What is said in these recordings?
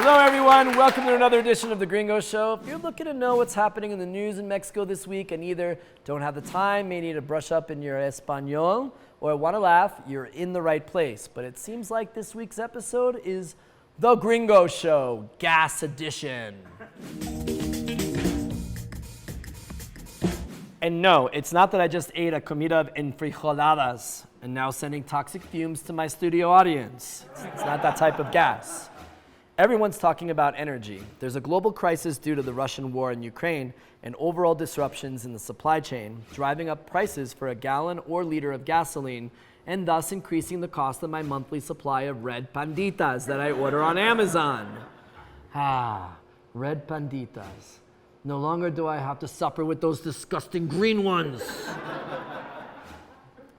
Hello, everyone. Welcome to another edition of The Gringo Show. If you're looking to know what's happening in the news in Mexico this week and either don't have the time, may need to brush up in your Espanol, or want to laugh, you're in the right place. But it seems like this week's episode is The Gringo Show, Gas Edition. And no, it's not that I just ate a comida of enfrijoladas and now sending toxic fumes to my studio audience. It's not that type of gas. Everyone's talking about energy. There's a global crisis due to the Russian war in Ukraine and overall disruptions in the supply chain, driving up prices for a gallon or liter of gasoline and thus increasing the cost of my monthly supply of red panditas that I order on Amazon. Red panditas. No longer do I have to suffer with those disgusting green ones.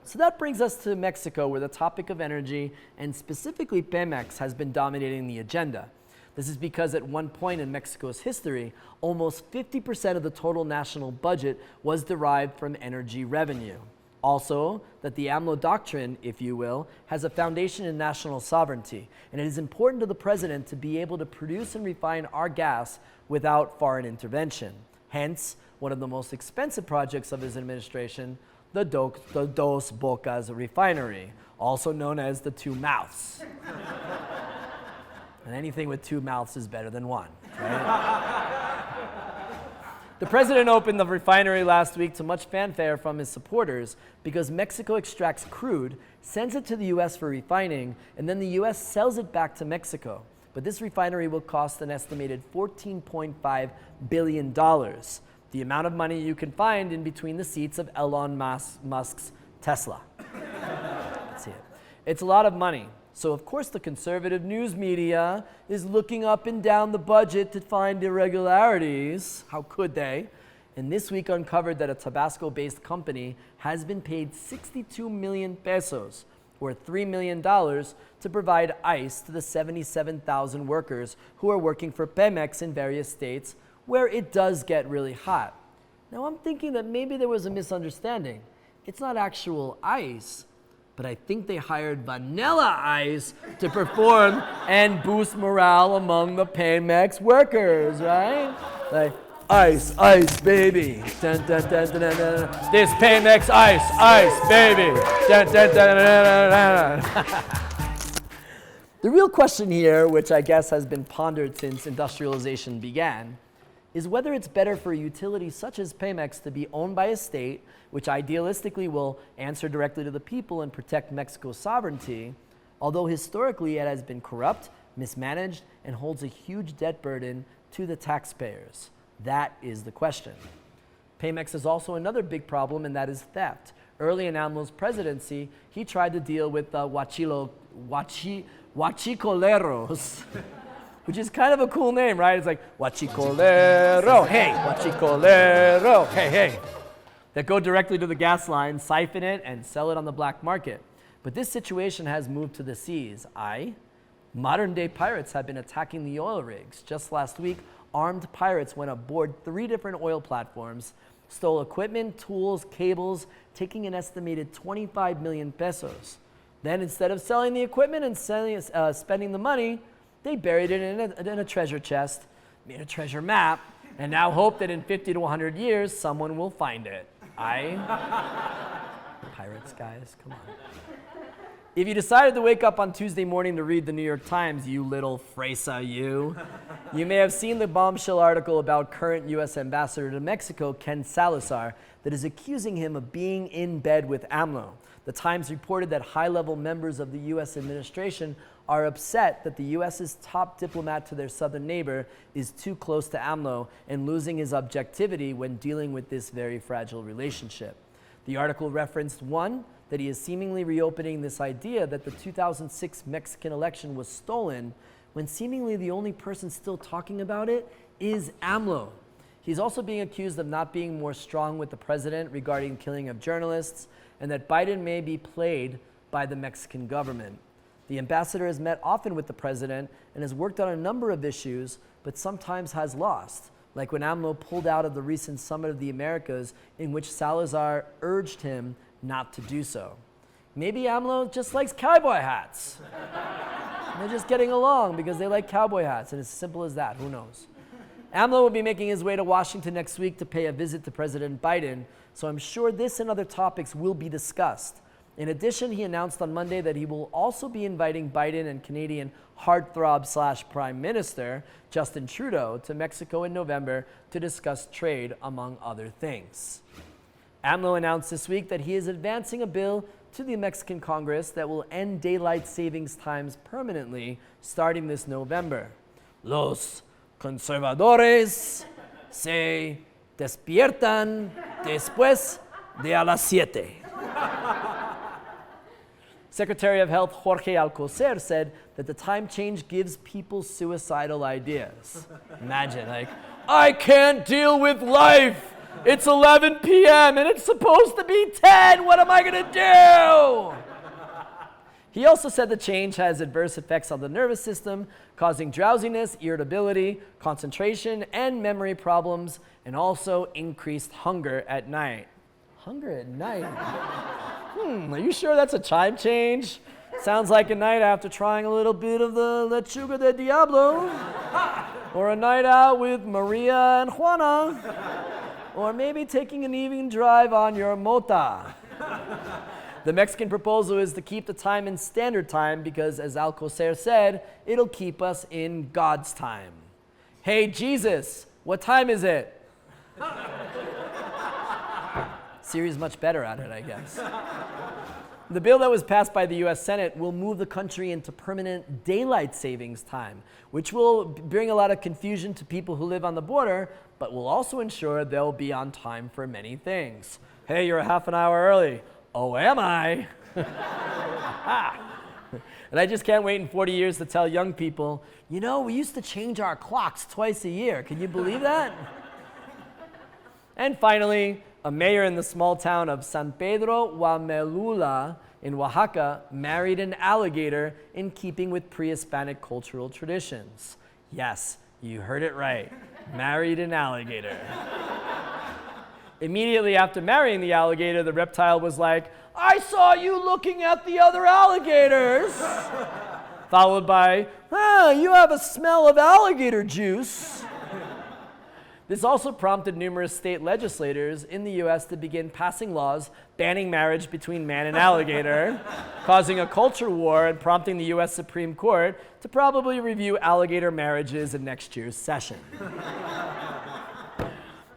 So that brings us to Mexico, where the topic of energy, and specifically Paymex, has been dominating the agenda. This is because at one point in Mexico's history, almost 50% of the total national budget was derived from energy revenue. Also, that the AMLO doctrine, if you will, has a foundation in national sovereignty, and it is important to the president to be able to produce and refine our gas without foreign intervention. Hence, one of the most expensive projects of his administration, the Dos Bocas Refinery, also known as the Two Mouths. And anything with two mouths is better than one, right? The president opened the refinery last week to much fanfare from his supporters because Mexico extracts crude, sends it to the U.S. for refining, and then the U.S. sells it back to Mexico. But this refinery will cost an estimated $14.5 billion, the amount of money you can find in between the seats of Elon Musk's Tesla. Let's see it. It's a lot of money. So, of course, the conservative news media is looking up and down the budget to find irregularities. How could they? And this week uncovered that a Tabasco-based company has been paid 62 million pesos, or $3 million, to provide ice to the 77,000 workers who are working for Paymex in various states where it does get really hot. Now, I'm thinking that maybe there was a misunderstanding. It's not actual ice, but I think they hired Vanilla Ice to perform and boost morale among the Paymex workers, right? Like, ice, ice, baby. Dun, dun, dun, dun, dun, dun. This Paymex Ice, ice, baby. Dun, dun, dun, dun, dun, dun. The real question here, which I guess has been pondered since industrialization began, is whether it's better for utilities such as Paymex to be owned by a state, which idealistically will answer directly to the people and protect Mexico's sovereignty, although historically it has been corrupt, mismanaged, and holds a huge debt burden to the taxpayers. That is the question. Paymex is also another big problem, and that is theft. Early in AMLO's presidency, he tried to deal with huachicoleros, which is kind of a cool name, right? It's like, huachicolero, hey, huachicolero, hey, hey. That go directly to the gas line, siphon it, and sell it on the black market. But this situation has moved to the seas. Modern-day pirates have been attacking the oil rigs. Just last week, armed pirates went aboard 3 different oil platforms, stole equipment, tools, cables, taking an estimated 25 million pesos. Then, instead of selling the equipment and spending the money, they buried it in a treasure chest, made a treasure map, and now hope that in 50 to 100 years, someone will find it. Pirates, guys, come on. If you decided to wake up on Tuesday morning to read the New York Times, you little fresa, you may have seen the bombshell article about current U.S. Ambassador to Mexico, Ken Salazar, that is accusing him of being in bed with AMLO. The Times reported that high-level members of the U.S. administration are upset that the U.S.'s top diplomat to their southern neighbor is too close to AMLO and losing his objectivity when dealing with this very fragile relationship. The article referenced, one, that he is seemingly reopening this idea that the 2006 Mexican election was stolen, when seemingly the only person still talking about it is AMLO. He's also being accused of not being more strong with the president regarding killing of journalists, and that Biden may be played by the Mexican government. The ambassador has met often with the president and has worked on a number of issues, but sometimes has lost, like when AMLO pulled out of the recent Summit of the Americas, in which Salazar urged him not to do so. Maybe AMLO just likes cowboy hats. And they're just getting along because they like cowboy hats, and it's as simple as that. Who knows? AMLO will be making his way to Washington next week to pay a visit to President Biden, so I'm sure this and other topics will be discussed. In addition, he announced on Monday that he will also be inviting Biden and Canadian heartthrob / Prime Minister Justin Trudeau to Mexico in November to discuss trade, among other things. AMLO announced this week that he is advancing a bill to the Mexican Congress that will end daylight savings times permanently starting this November. Los conservadores se despiertan después de a las 7. Secretary of Health Jorge Alcocer said that the time change gives people suicidal ideas. Imagine, like, I can't deal with life. It's 11 p.m. and it's supposed to be 10. What am I going to do? He also said the change has adverse effects on the nervous system, causing drowsiness, irritability, concentration, and memory problems, and also increased hunger at night. Hunger at night? Are you sure that's a chime change? Sounds like a night after trying a little bit of the lechuga de diablo, or a night out with Maria and Juana, or maybe taking an evening drive on your mota. The Mexican proposal is to keep the time in standard time because, as Alcocer said, it'll keep us in God's time. Hey, Jesus, what time is it? Siri's much better at it, I guess. The bill that was passed by the U.S. Senate will move the country into permanent daylight savings time, which will bring a lot of confusion to people who live on the border, but will also ensure they'll be on time for many things. Hey, you're a half an hour early. Oh, am I? And I just can't wait in 40 years to tell young people, you know, we used to change our clocks twice a year. Can you believe that? And finally, a mayor in the small town of San Pedro Huamelula in Oaxaca married an alligator in keeping with pre-Hispanic cultural traditions. Yes, you heard it right. Married an alligator. Immediately after marrying the alligator, the reptile was like, I saw you looking at the other alligators. Followed by, you have a smell of alligator juice. This also prompted numerous state legislators in the U.S. to begin passing laws banning marriage between man and alligator, causing a culture war and prompting the U.S. Supreme Court to probably review alligator marriages in next year's session.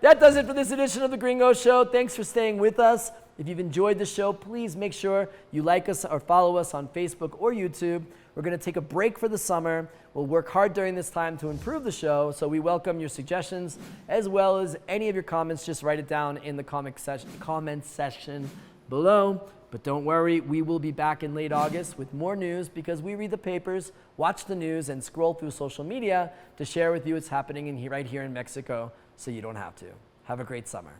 That does it for this edition of The Gringo Show. Thanks for staying with us. If you've enjoyed the show, please make sure you like us or follow us on Facebook or YouTube. We're going to take a break for the summer. We'll work hard during this time to improve the show, so we welcome your suggestions as well as any of your comments. Just write it down in the comment section below. But don't worry, we will be back in late August with more news because we read the papers, watch the news, and scroll through social media to share with you what's happening right here in Mexico so you don't have to. Have a great summer.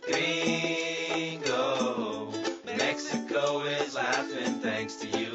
Gringo, Mexico is laughing thanks to you.